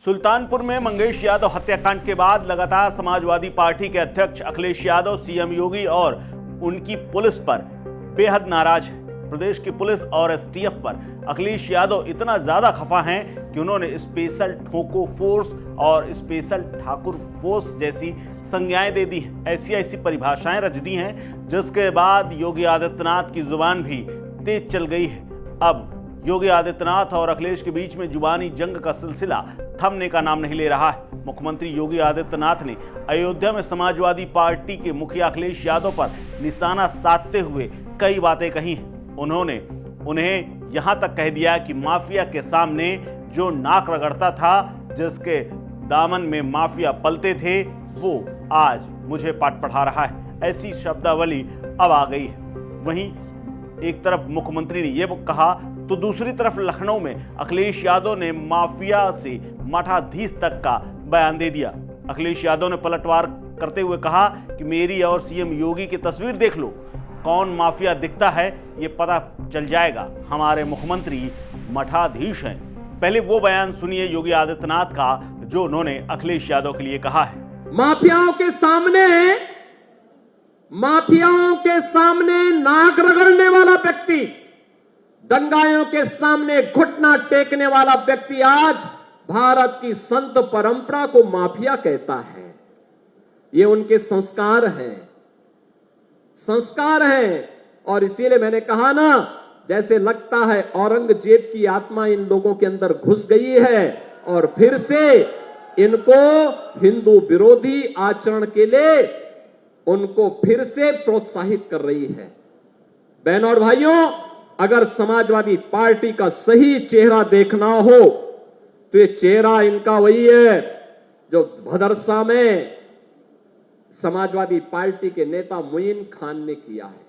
सुल्तानपुर में मंगेश यादव हत्याकांड के बाद लगातार समाजवादी पार्टी के अध्यक्ष अखिलेश यादव सीएम योगी और उनकी पुलिस पर बेहद नाराज है। प्रदेश की पुलिस और एसटीएफ पर अखिलेश यादव इतना ज्यादा खफा हैं कि उन्होंने स्पेशल ठोको फोर्स और स्पेशल ठाकुर फोर्स जैसी संज्ञाएं दे दी हैं, ऐसी परिभाषाएं रच दी हैं, जिसके बाद योगी आदित्यनाथ की जुबान भी तेज चल गई है। अब योगी आदित्यनाथ और अखिलेश के बीच में जुबानी जंग का सिलसिला थमने का नाम नहीं ले रहा है। मुख्यमंत्री योगी आदित्यनाथ ने अयोध्या में समाजवादी पार्टी के मुखिया अखिलेश यादव पर निशाना साधते हुए कई बातें कही हैं। उन्होंने उन्हें यहां तक कह दिया कि माफिया के सामने जो नाक रगड़ता था, जिसके दामन में माफिया पलते थे, वो आज मुझे पाठ पढ़ा रहा है। ऐसी शब्दावली अब आ गई है। वहीं एक तरफ मुख्यमंत्री ने यह कहा तो दूसरी तरफ लखनऊ में अखिलेश यादव ने माफिया से मठाधीश तक का बयान दे दिया। अखिलेश यादव ने पलटवार करते हुए कहा कि मेरी और सीएम योगी की तस्वीर देख लो, कौन माफिया दिखता है ये पता चल जाएगा। हमारे मुख्यमंत्री मठाधीश हैं। पहले वो बयान सुनिए योगी आदित्यनाथ का जो उन्होंने अखिलेश यादव के लिए कहा है। माफियाओं के सामने नाक रगड़ने वाला व्यक्ति, दंगाइयों के सामने घुटना टेकने वाला व्यक्ति आज भारत की संत परंपरा को माफिया कहता है। ये उनके संस्कार हैं और इसीलिए मैंने कहा ना, जैसे लगता है औरंगजेब की आत्मा इन लोगों के अंदर घुस गई है और फिर से इनको हिंदू विरोधी आचरण के लिए उनको फिर से प्रोत्साहित कर रही है। बहनों और भाइयों, अगर समाजवादी पार्टी का सही चेहरा देखना हो तो ये चेहरा इनका वही है जो भदरसा में समाजवादी पार्टी के नेता मुइन खान ने किया है।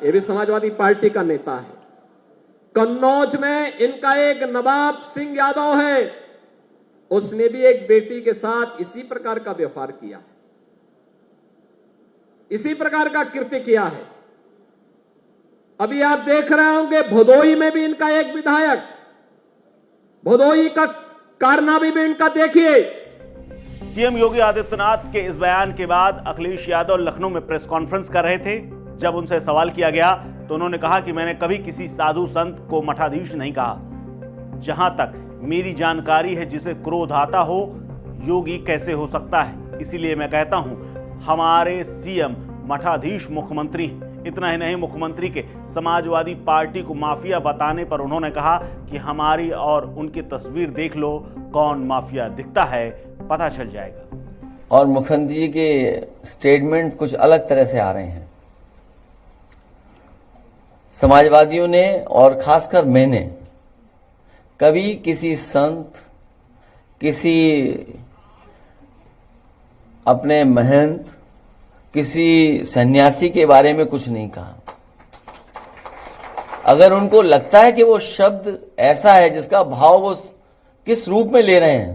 ये भी समाजवादी पार्टी का नेता है। कन्नौज में इनका एक नवाब सिंह यादव है, उसने भी एक बेटी के साथ इसी प्रकार का व्यवहार किया है, इसी प्रकार का कृत्य किया है। अभी आप देख रहे होंगे भदोही में भी इनका एक विधायक, भदोही का कारनामा भी इनका देखिए। सीएम योगी आदित्यनाथ के इस बयान के बाद अखिलेश यादव लखनऊ में प्रेस कॉन्फ्रेंस कर रहे थे। जब उनसे सवाल किया गया तो उन्होंने कहा कि मैंने कभी किसी साधु संत को मठाधीश नहीं कहा। जहां तक मेरी जानकारी है, जिसे क्रोध आता हो योगी कैसे हो सकता है, इसीलिए मैं कहता हूं हमारे सीएम मठाधीश मुख्यमंत्री। इतना ही नहीं, मुख्यमंत्री के समाजवादी पार्टी को माफिया बताने पर उन्होंने कहा कि हमारी और उनकी तस्वीर देख लो, कौन माफिया दिखता है पता चल जाएगा। और मुख्यमंत्री जी के स्टेटमेंट कुछ अलग तरह से आ रहे हैं। समाजवादियों ने और खासकर मैंने कभी किसी संत, किसी अपने महंत, किसी सन्यासी के बारे में कुछ नहीं कहा। अगर उनको लगता है कि वो शब्द ऐसा है जिसका भाव वो किस रूप में ले रहे हैं,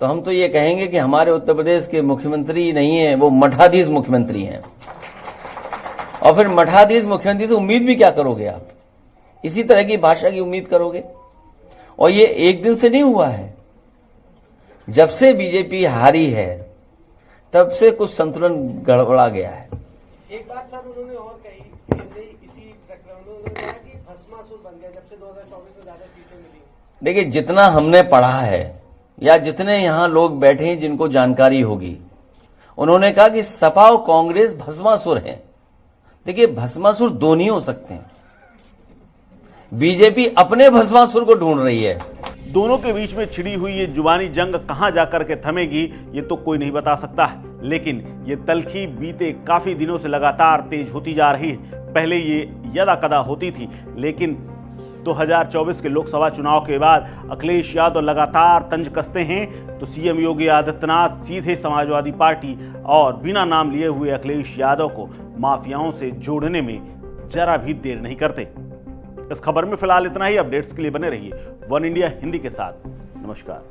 तो हम तो ये कहेंगे कि हमारे उत्तर प्रदेश के मुख्यमंत्री नहीं है, वो मठाधीश मुख्यमंत्री हैं। और फिर मठाधीश मुख्यमंत्री से उम्मीद भी क्या करोगे आप? इसी तरह की भाषा की उम्मीद करोगे? और ये एक दिन से नहीं हुआ है। जब से बीजेपी हारी है तब से कुछ संतुलन गड़बड़ा गया है। एक बात सर उन्होंने और कही, इसी प्रकरण में उन्होंने कहा कि भस्मासुर बन गया जब से 2024 में ज्यादा सीटें मिली। देखिए, जितना हमने पढ़ा है या जितने यहाँ लोग बैठे हैं जिनको जानकारी होगी, उन्होंने कहा कि सपा और कांग्रेस भस्मासुर हैं। देखिए, भस्मासुर दो नहीं हो सकते हैं। बीजेपी अपने भस्मासुर को ढूंढ रही है। दोनों के बीच में छिड़ी हुई ये जुबानी जंग कहां जाकर के थमेगी ये तो कोई नहीं बता सकता है, लेकिन ये तल्खी बीते काफी दिनों से लगातार तेज होती जा रही है। पहले ये यदा कदा होती थी, लेकिन 2024 के लोकसभा चुनाव के बाद अखिलेश यादव लगातार तंज कसते हैं तो सीएम योगी आदित्यनाथ सीधे समाजवादी पार्टी और बिना नाम लिए हुए अखिलेश यादव को माफियाओं से जोड़ने में जरा भी देर नहीं करते। इस खबर में फिलहाल इतना ही। अपडेट्स के लिए बने रहिए वन इंडिया हिंदी के साथ। नमस्कार।